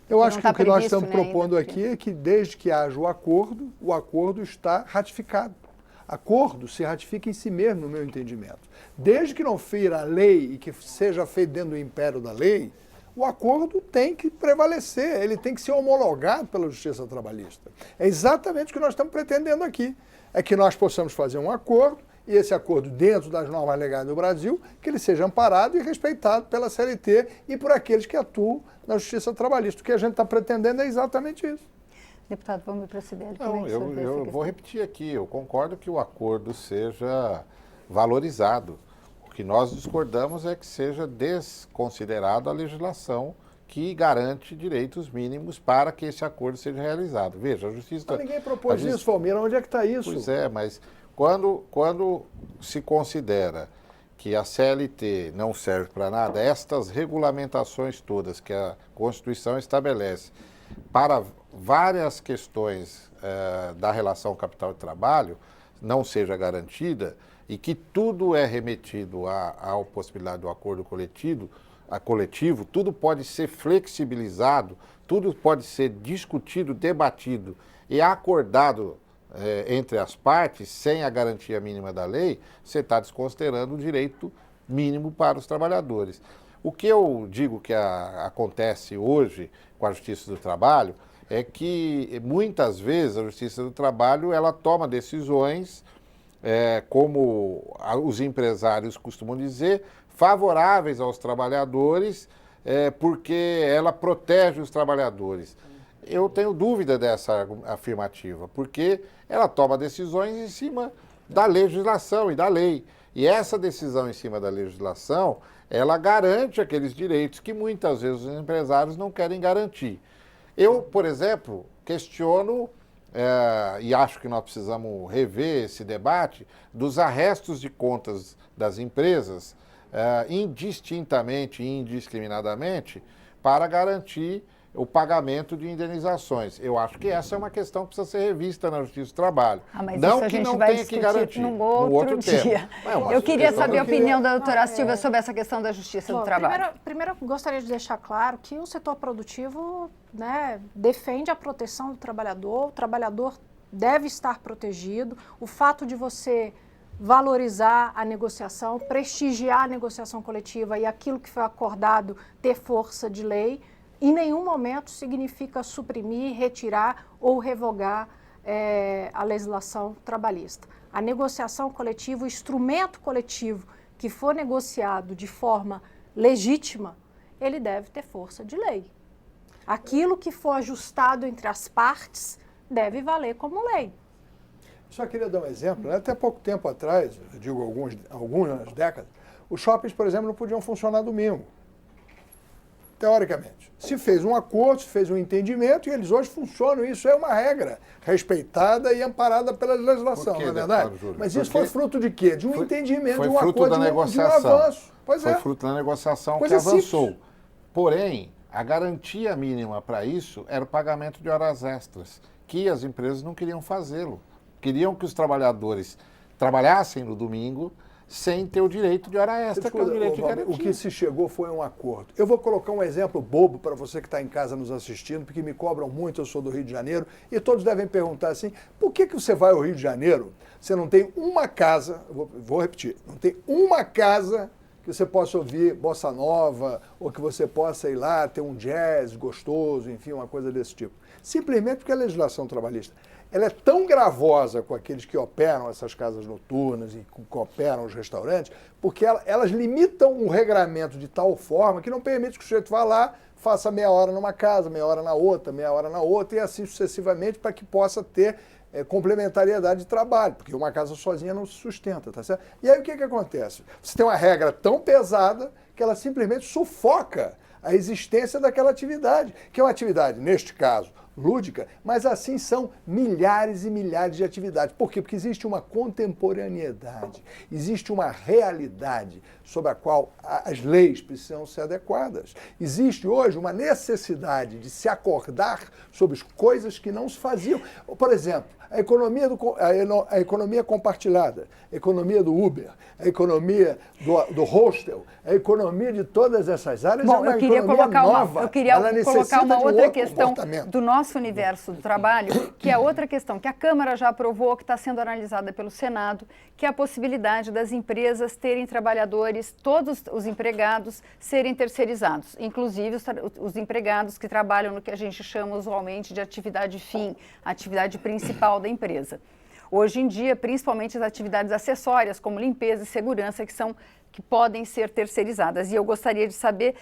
Eu acho que o que nós estamos propondo aqui é que, desde que haja o acordo está ratificado. Acordo se ratifica em si mesmo, no meu entendimento. Desde que não fira a lei e que seja feito dentro do império da lei, o acordo tem que prevalecer, ele tem que ser homologado pela Justiça Trabalhista. É exatamente o que nós estamos pretendendo aqui. É que nós possamos fazer um acordo, e esse acordo, dentro das normas legais do Brasil, que ele seja amparado e respeitado pela CLT e por aqueles que atuam na Justiça Trabalhista. O que a gente está pretendendo é exatamente isso. Deputado, vamos para a Cibele. Não, eu vou repetir aqui, eu concordo que o acordo seja valorizado. O que nós discordamos é que seja desconsiderado a legislação que garante direitos mínimos para que esse acordo seja realizado. Veja, a Justiça... Mas ninguém propôs isso, Palmeira, onde é que está isso? Pois é, mas quando se considera que a CLT não serve para nada, estas regulamentações todas que a Constituição estabelece para várias questões da relação capital e trabalho não seja garantida e que tudo é remetido à possibilidade do acordo coletivo, tudo pode ser flexibilizado, tudo pode ser discutido, debatido e acordado entre as partes, sem a garantia mínima da lei, você está desconsiderando o direito mínimo para os trabalhadores. O que eu digo que acontece hoje com a Justiça do Trabalho é que muitas vezes a Justiça do Trabalho ela toma decisões, como os empresários costumam dizer, favoráveis aos trabalhadores, porque ela protege os trabalhadores. Eu tenho dúvida dessa afirmativa, porque ela toma decisões em cima da legislação e da lei. E essa decisão em cima da legislação, ela garante aqueles direitos que muitas vezes os empresários não querem garantir. Eu, por exemplo, questiono, e acho que nós precisamos rever esse debate, dos arrestos de contas das empresas, indistintamente e indiscriminadamente, para garantir o pagamento de indenizações. Eu acho que essa é uma questão que precisa ser revista na Justiça do Trabalho. Mas não isso a que gente não vai tenha que garantir. num outro dia. Eu queria saber a opinião da doutora Silvia sobre essa questão da Justiça do Trabalho. Primeiro, eu gostaria de deixar claro que o setor produtivo, né, defende a proteção do trabalhador, o trabalhador deve estar protegido. O fato de você valorizar a negociação, prestigiar a negociação coletiva e aquilo que foi acordado ter força de lei, em nenhum momento significa suprimir, retirar ou revogar a legislação trabalhista. A negociação coletiva, o instrumento coletivo que for negociado de forma legítima, ele deve ter força de lei. Aquilo que for ajustado entre as partes deve valer como lei. Só queria dar um exemplo, né? Até pouco tempo atrás, eu digo algumas décadas, os shoppings, por exemplo, não podiam funcionar domingo. Teoricamente. Se fez um acordo, se fez um entendimento, e eles hoje funcionam. Isso é uma regra respeitada e amparada pela legislação, não é verdade? Mas isso foi fruto de quê? De um entendimento, de um acordo, de um avanço. Foi fruto da negociação que avançou. Simples. Porém, a garantia mínima para isso era o pagamento de horas extras, que as empresas não queriam fazê-lo. Queriam que os trabalhadores trabalhassem no domingo, sem ter o direito de hora extra, que é o direito de garantia. O que se chegou foi um acordo. Eu vou colocar um exemplo bobo para você que está em casa nos assistindo, porque me cobram muito, eu sou do Rio de Janeiro, e todos devem perguntar assim, por que você vai ao Rio de Janeiro, você não tem uma casa, vou repetir, não tem uma casa que você possa ouvir bossa nova, ou que você possa ir lá ter um jazz gostoso, enfim, uma coisa desse tipo. Simplesmente porque a legislação trabalhista ela é tão gravosa com aqueles que operam essas casas noturnas e que operam os restaurantes, porque elas limitam o regramento de tal forma que não permite que o sujeito vá lá, faça meia hora numa casa, meia hora na outra, e assim sucessivamente, para que possa ter complementariedade de trabalho, porque uma casa sozinha não se sustenta, tá certo? E aí o que acontece? Você tem uma regra tão pesada que ela simplesmente sufoca a existência daquela atividade, que é uma atividade, neste caso, lúdica, mas assim são milhares e milhares de atividades. Por quê? Porque existe uma contemporaneidade, existe uma realidade sobre a qual as leis precisam ser adequadas. Existe hoje uma necessidade de se acordar sobre coisas que não se faziam. Por exemplo, a economia compartilhada, a economia do Uber, a economia do hostel, a economia de todas essas áreas. Bom, eu queria colocar uma outra questão do nosso universo do trabalho, que é outra questão que a Câmara já aprovou, que está sendo analisada pelo Senado, que é a possibilidade das empresas terem trabalhadores, todos os empregados, serem terceirizados, inclusive os empregados que trabalham no que a gente chama usualmente de atividade fim, atividade principal da empresa. Hoje em dia, principalmente as atividades acessórias, como limpeza e segurança, que podem ser terceirizadas. E eu gostaria de saber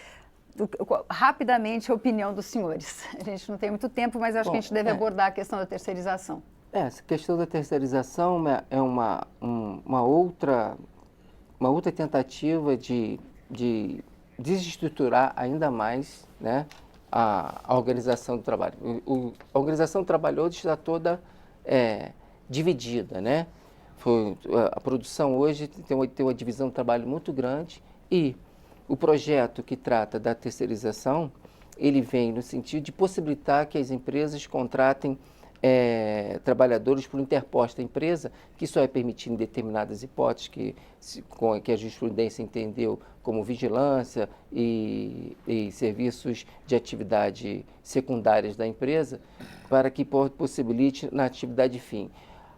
rapidamente a opinião dos senhores. A gente não tem muito tempo, mas acho que a gente deve abordar a questão da terceirização. Essa questão da terceirização é uma outra tentativa de desestruturar ainda mais, né, a organização do trabalho. A organização do trabalho hoje está toda dividida, né? A produção hoje tem uma divisão do trabalho muito grande e o projeto que trata da terceirização, ele vem no sentido de possibilitar que as empresas contratem trabalhadores por interposta empresa, que só é permitido em determinadas hipóteses que a jurisprudência entendeu como vigilância e serviços de atividade secundárias da empresa, para que possibilite na atividade fim.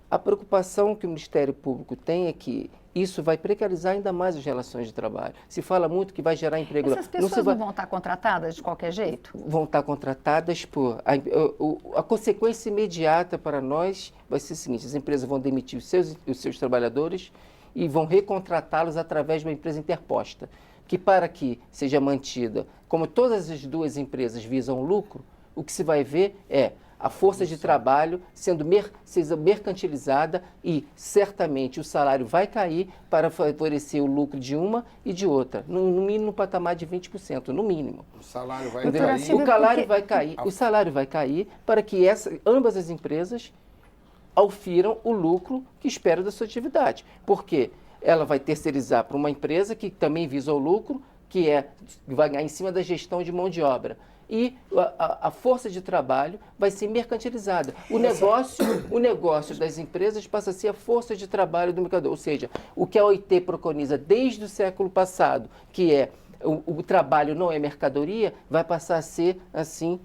A preocupação que o Ministério Público tem é que isso vai precarizar ainda mais as relações de trabalho. Se fala muito que vai gerar emprego. Essas pessoas não vão estar contratadas de qualquer jeito? Vão estar contratadas por... A consequência imediata para nós vai ser a seguinte: as empresas vão demitir os seus trabalhadores e vão recontratá-los através de uma empresa interposta, que para que seja mantida, como todas as duas empresas visam lucro, o que se vai ver é a força de trabalho sendo mercantilizada e certamente o salário vai cair para favorecer o lucro de uma e de outra, no mínimo no patamar de 20%, no mínimo. O salário vai cair. O salário vai cair. O salário vai cair para que ambas as empresas aufiram o lucro que espera da sua atividade. Porque ela vai terceirizar para uma empresa que também visa o lucro, que vai ganhar em cima da gestão de mão de obra. E a força de trabalho vai ser mercantilizada. O negócio das empresas passa a ser a força de trabalho do mercador. Ou seja, o que a OIT preconiza desde o século passado, que é o trabalho não é mercadoria, vai passar a ser assim.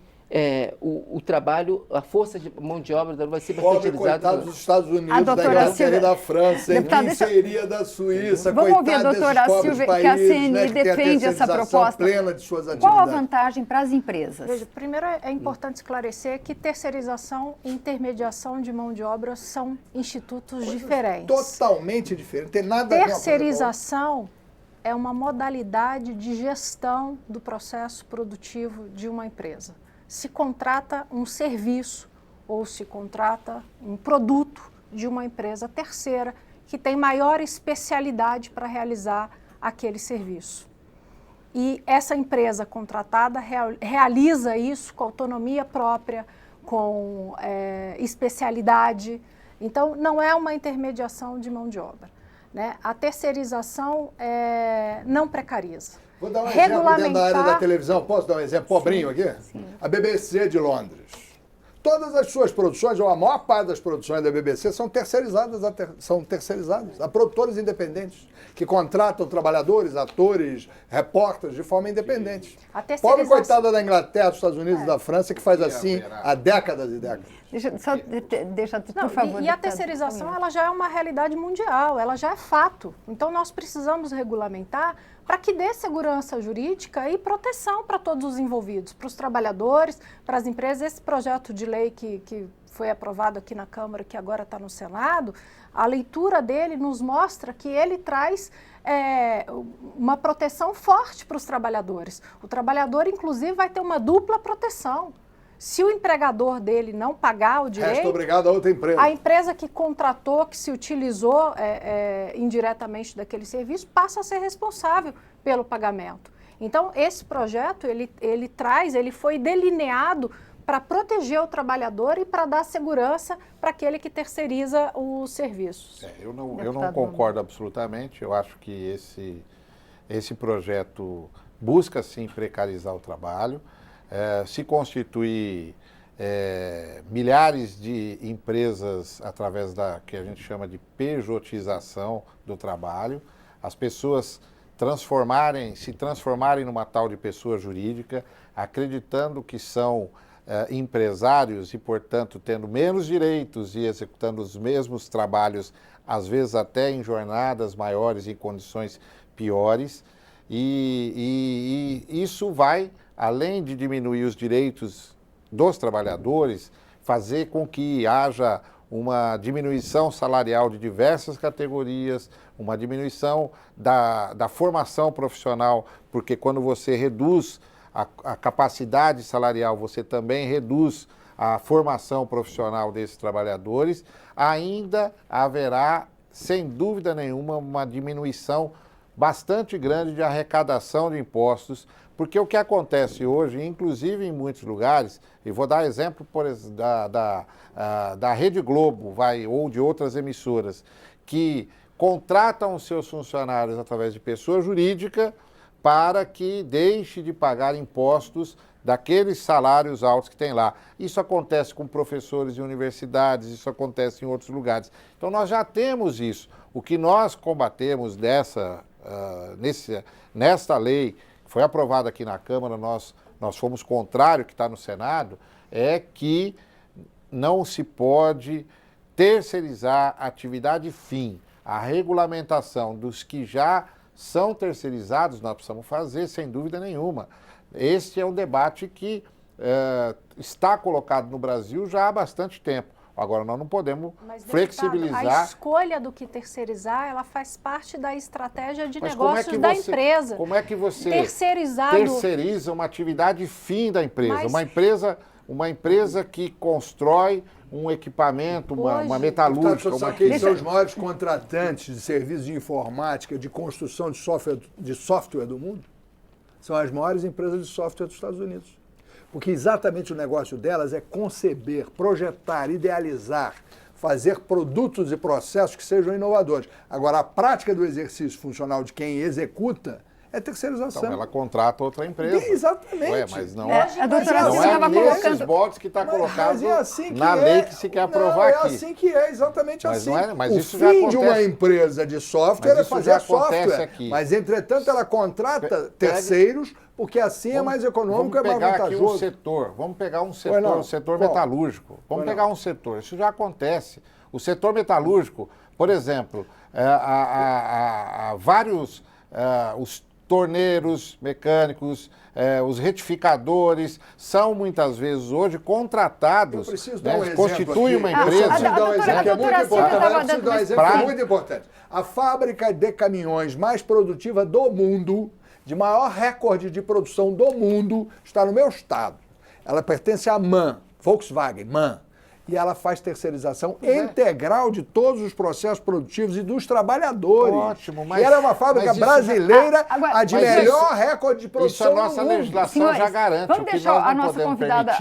O trabalho, a força de mão de obra vai ser mercantilizada. Coitado dos Estados Unidos, da Inglaterra e da França, quem seria da Suíça, vamos ouvir a doutora Silvia, que a CNI defende essa proposta plena de suas atividades. Qual a vantagem para as empresas? Veja, primeiro é importante esclarecer que terceirização e intermediação de mão de obra são institutos diferentes. Totalmente diferentes, tem nada a ver com terceirização é uma modalidade de gestão do processo produtivo de uma empresa. Se contrata um serviço ou se contrata um produto de uma empresa terceira que tem maior especialidade para realizar aquele serviço. E essa empresa contratada realiza isso com autonomia própria, com especialidade. Então, não é uma intermediação de mão de obra, né? A terceirização não precariza. Vou dar um exemplo dentro da área da televisão. Posso dar um exemplo pobrinho aqui? Sim. A BBC de Londres. Todas as suas produções, ou a maior parte das produções da BBC, são terceirizadas a produtores independentes, que contratam trabalhadores, atores, repórteres de forma independente. Pobre coitada da Inglaterra, dos Estados Unidos e da França, que faz assim há décadas e décadas. Por favor. E a terceirização ela já é uma realidade mundial, ela já é fato. Então nós precisamos regulamentar para que dê segurança jurídica e proteção para todos os envolvidos, para os trabalhadores, para as empresas. Esse projeto de lei que foi aprovado aqui na Câmara, que agora está no Senado, a leitura dele nos mostra que ele traz uma proteção forte para os trabalhadores. O trabalhador, inclusive, vai ter uma dupla proteção. Se o empregador dele não pagar o direito... Resta obrigado a outra empresa. A empresa que contratou, que se utilizou indiretamente daquele serviço, passa a ser responsável pelo pagamento. Então, esse projeto, ele foi delineado para proteger o trabalhador e para dar segurança para aquele que terceiriza os serviços. Eu não concordo absolutamente. Eu acho que esse projeto busca, sim, precarizar o trabalho. Se constituir milhares de empresas através da que a gente chama de pejotização do trabalho, as pessoas se transformarem numa tal de pessoa jurídica, acreditando que são empresários e, portanto, tendo menos direitos e executando os mesmos trabalhos, às vezes até em jornadas maiores e em condições piores, e isso vai, além de diminuir os direitos dos trabalhadores, fazer com que haja uma diminuição salarial de diversas categorias, uma diminuição da formação profissional, porque quando você reduz a capacidade salarial, você também reduz a formação profissional desses trabalhadores, ainda haverá, sem dúvida nenhuma, uma diminuição bastante grande de arrecadação de impostos, porque o que acontece hoje, inclusive em muitos lugares, e vou dar exemplo da Rede Globo, ou de outras emissoras, que contratam os seus funcionários através de pessoa jurídica para que deixe de pagar impostos daqueles salários altos que tem lá. Isso acontece com professores de universidades, isso acontece em outros lugares. Então nós já temos isso. O que nós combatemos nesta lei, que foi aprovada aqui na Câmara, nós fomos contrário, que está no Senado, é que não se pode terceirizar a atividade fim. A regulamentação dos que já são terceirizados, nós precisamos fazer, sem dúvida nenhuma. Este é um debate que está colocado no Brasil já há bastante tempo. Agora, nós não podemos flexibilizar. A escolha do que terceirizar, ela faz parte da estratégia de negócios da empresa. Como é que você terceiriza uma atividade fim da empresa? Mas... Uma empresa que constrói um equipamento, uma metalúrgica. Quem são os maiores contratantes de serviços de informática, de construção de software do mundo? São as maiores empresas de software dos Estados Unidos. Porque exatamente o negócio delas é conceber, projetar, idealizar, fazer produtos e processos que sejam inovadores. Agora, a prática do exercício funcional de quem executa é terceirização. Então, ela contrata outra empresa. Exatamente. Ué, mas não, a doutora não Silvia é estava nesses colocando... botes que está colocado assim na lei que se quer aprovar aqui. É assim que é, exatamente mas assim. Não é, mas o isso já fim acontece. de uma empresa de software é fazer software. Aqui. Mas, entretanto, ela contrata terceiros, porque assim é mais econômico e é mais vantajoso. Vamos pegar aqui um setor. Vamos pegar um setor, o setor metalúrgico. Vamos pegar um setor. Isso já acontece. O setor metalúrgico, por exemplo, há vários... os torneiros mecânicos, os retificadores, são muitas vezes hoje contratados, constituem uma empresa. Eu preciso dar um exemplo que é muito importante. Eu preciso dar um exemplo que é muito importante. A fábrica de caminhões mais produtiva do mundo, de maior recorde de produção do mundo, está no meu estado. Ela pertence à MAN, Volkswagen, MAN. E ela faz terceirização integral de todos os processos produtivos e dos trabalhadores. Ótimo, mas... E ela é uma fábrica brasileira, a de melhor recorde de produção do mundo. Isso a nossa legislação já garante. Vamos deixar a nossa convidada...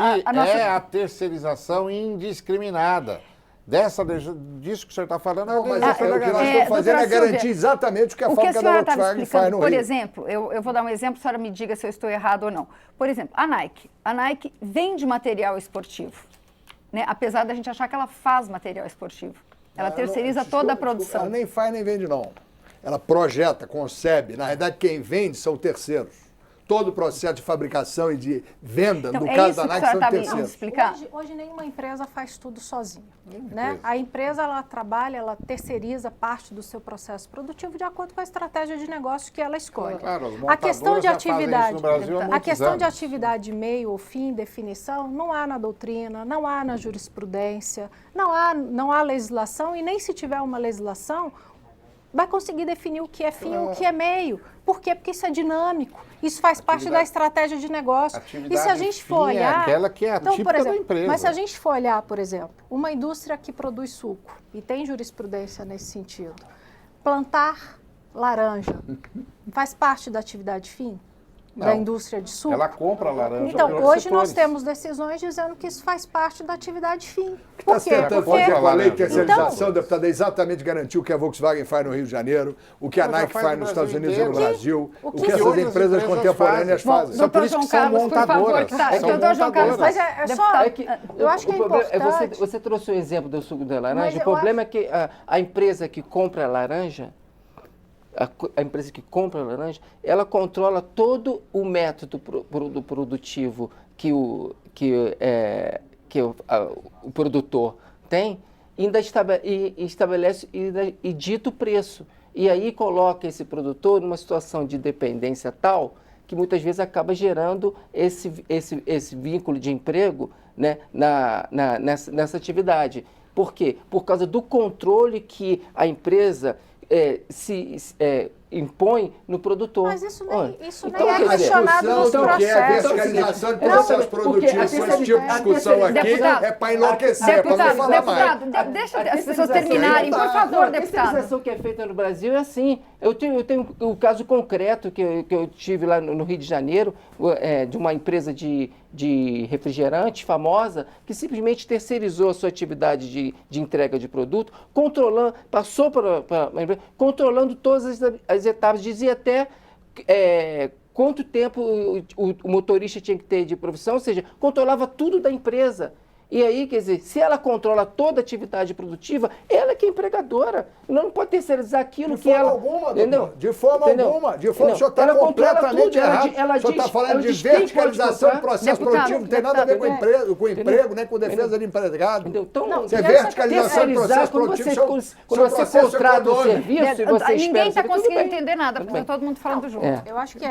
É a terceirização indiscriminada. Disso que o senhor está falando... Não, mas o que nós estamos fazendo é garantir exatamente o que a fábrica da Volkswagen faz no Rio. Por exemplo, eu vou dar um exemplo, a senhora me diga se eu estou errado ou não. Por exemplo, a Nike. A Nike vende material esportivo. Né? Apesar da gente achar que ela faz material esportivo. Ela terceiriza toda a produção. Ela nem faz nem vende, não. Ela projeta, concebe. Na verdade, quem vende são terceiros. Todo o processo de fabricação e de venda, no caso da Nike, são terceiros. Explicar? Hoje nenhuma empresa faz tudo sozinha. Né? A empresa, ela trabalha, ela terceiriza parte do seu processo produtivo de acordo com a estratégia de negócio que ela escolhe. Claro, a questão de atividade, a questão de atividade meio ou fim, definição, não há na doutrina, não há na jurisprudência, não há legislação, e nem se tiver uma legislação, vai conseguir definir o que é fim e o que é meio. Por quê? Porque isso é dinâmico. Isso faz parte da estratégia de negócio. E se a gente for olhar... É aquela que é a típica da empresa. Mas se a gente for olhar, por exemplo, uma indústria que produz suco, e tem jurisprudência nesse sentido, plantar laranja faz parte da atividade fim? Da indústria de suco? Ela compra laranja. Então, hoje nós temos decisões dizendo que isso faz parte da atividade fim. Por quê? Porque a lei de terceirização, deputada, exatamente garantiu o que a Volkswagen faz no Rio de Janeiro, o que a Nike faz nos Estados Unidos e no Brasil, o que essas empresas contemporâneas fazem. São por isso que são montadoras. Doutor João Carlos, mas é só... Eu acho que é importante... Você trouxe o exemplo do suco de laranja. O problema é que a empresa que compra a laranja, a empresa que compra a laranja, ela controla todo o método produtivo que o produtor tem, ainda estabelece e dita o preço. E aí coloca esse produtor numa situação de dependência tal que muitas vezes acaba gerando esse vínculo de emprego, né, nessa atividade. Por quê? Por causa do controle que a empresa impõe no produtor. Mas isso nem, Olha, isso então, nem é quer dizer, questionado nos discussão do que é processos. verticalização de Não, processos porque produtivos, a esse tipo de discussão aqui Deputado, é para enlouquecer, para não falar mais. Deputado, deixa as pessoas terceirização- terminarem, por favor, A deputado. terceirização que é feita no Brasil é assim. Eu tenho o caso concreto que eu tive lá no Rio de Janeiro, de uma empresa de refrigerante famosa, que simplesmente terceirizou a sua atividade de entrega de produto, passou para controlando todas as etapas, dizia até quanto tempo o motorista tinha que ter de profissão, ou seja, controlava tudo da empresa. E aí, quer dizer, se ela controla toda a atividade produtiva, ela que é empregadora. Não pode terceirizar aquilo que ela... Entendeu? De forma alguma. De forma, o senhor está completamente errado. O senhor está falando de verticalização do processo produtivo, não tem nada a ver com emprego, nem com defesa de empregado. Então, se é verticalização do processo produtivo, quando você contrata um serviço e você espera... Ninguém está conseguindo entender nada, porque está todo mundo falando junto. Eu acho que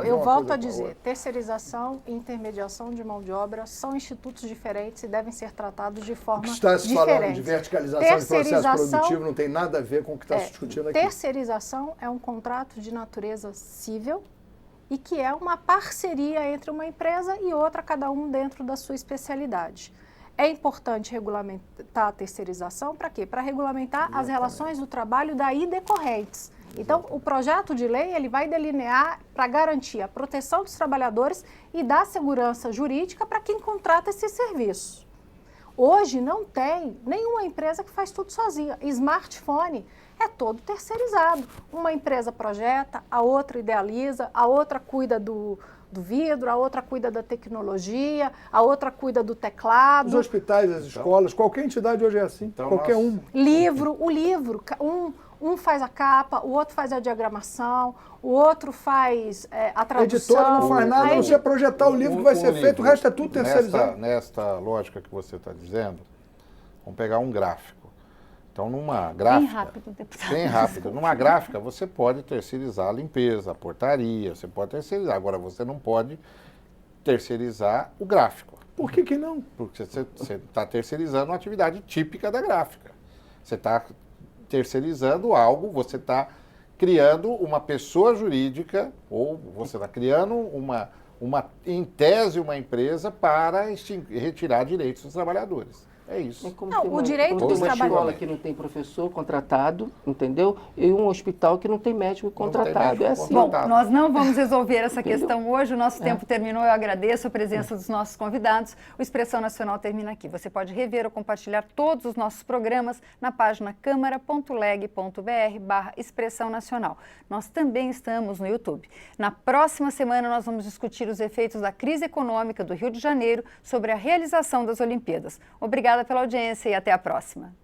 eu volto a dizer, terceirização e intermediação de mão de obra são institutos diferentes e devem ser tratados de forma diferente. Está se falando de verticalização de processo produtivo, não tem nada a ver com o que está se discutindo aqui. Terceirização é um contrato de natureza civil e que é uma parceria entre uma empresa e outra, cada um dentro da sua especialidade. É importante regulamentar a terceirização para quê? Para regulamentar as relações do trabalho daí decorrentes. Então, o projeto de lei ele vai delinear para garantir a proteção dos trabalhadores e dar segurança jurídica para quem contrata esse serviço. Hoje não tem nenhuma empresa que faz tudo sozinha. Smartphone é todo terceirizado. Uma empresa projeta, a outra idealiza, a outra cuida do vidro, a outra cuida da tecnologia, a outra cuida do teclado. Os hospitais, as escolas, qualquer entidade hoje é assim, qualquer um. O livro, um faz a capa, o outro faz a diagramação, o outro faz a tradução. A editora não faz nada, a não ser projetar o livro que vai ser feito, o resto é tudo terceirizado. Nesta lógica que você está dizendo, vamos pegar um gráfico. Então, numa gráfica... Bem rápido, deputado. Bem rápido. Numa gráfica, você pode terceirizar a limpeza, a portaria, você pode terceirizar. Agora, você não pode terceirizar o gráfico. Por que não? Porque você está terceirizando uma atividade típica da gráfica. Você está terceirizando algo, você está criando uma pessoa jurídica, ou você está criando em tese, uma empresa para retirar direitos dos trabalhadores. É isso. O direito dos uma escola trabalhadores. que não tem professor contratado, entendeu? E um hospital que não tem médico contratado. É assim. Bom, nós não vamos resolver essa questão hoje, o nosso tempo terminou, eu agradeço a presença dos nossos convidados. O Expressão Nacional termina aqui. Você pode rever ou compartilhar todos os nossos programas na página câmara.leg.br/Expressão Nacional. Nós também estamos no YouTube. Na próxima semana nós vamos discutir os efeitos da crise econômica do Rio de Janeiro sobre a realização das Olimpíadas. Obrigada pela audiência e até a próxima.